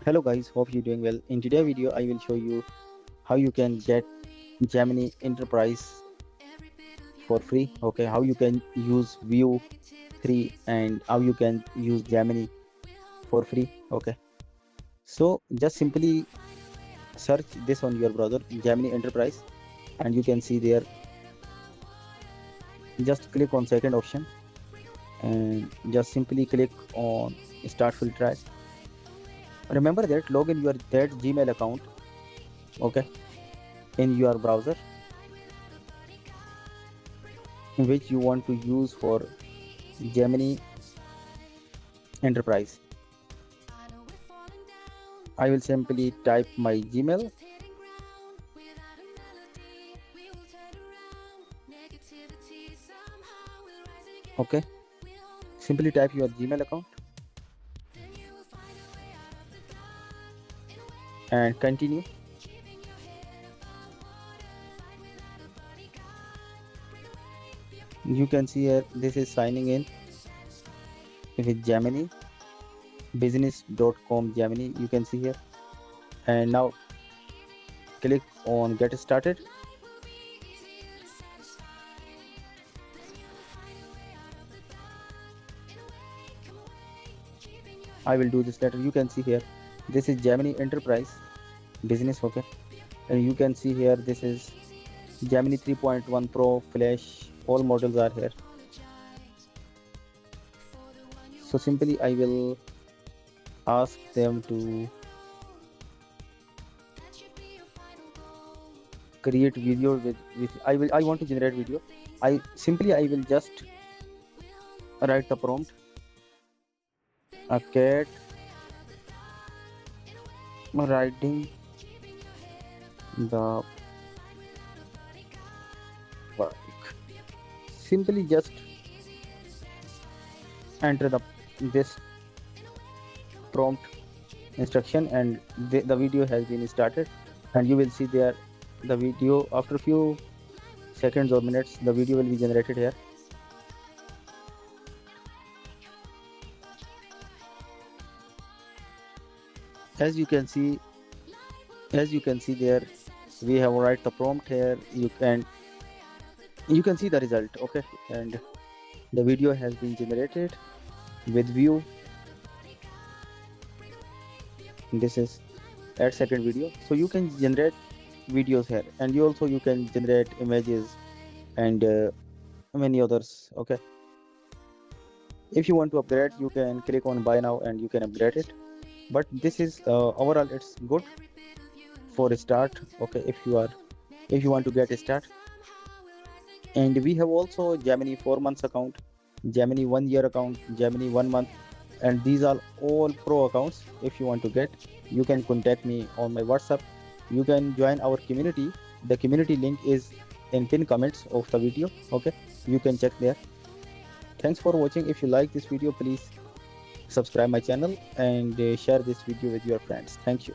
Hello guys, hope you're doing well. In today's video I will show you how you can get Gemini Enterprise for free. Okay, how you can use View 3 and how you can use Gemini for free. Okay, so just simply search this on your browser, Gemini Enterprise, and you can see there. Just click on second option and just simply click on start free trial. Remember that log in your Gmail account, okay, in your browser which you want to use for Gemini Enterprise. I will simply type my Gmail. Okay, simply type your Gmail account and continue. You can see here this is signing in with Gemini business.com Gemini, you can see here, and now click on get started. I will do this later. You can see here this is Gemini Enterprise Business, okay, and you can see here this is Gemini 3.1 Pro Flash, all models are here. So simply I will ask them to create video with I want to generate video. I will just write the prompt, a cat riding the bike. Simply just enter this prompt instruction and the video has been started, and you will see there the video after a few seconds or minutes the video will be generated here. As you can see there, we have write the prompt here. You can see the result, okay, and the video has been generated with View. This is 8-second video, so you can generate videos here, and you can generate images and many others, okay. If you want to upgrade, you can click on buy now and you can upgrade it, but this is overall it's good for a start, okay, if you want to get a start. And we have also Gemini 4 months account, Gemini 1 year account, Gemini 1 month, and these are all pro accounts. If you want to get, you can contact me on my WhatsApp. You can join our community. The community link is in pinned comments of the video, okay, you can check there. Thanks for watching. If you like this video, please subscribe my channel and share this video with your friends. Thank you.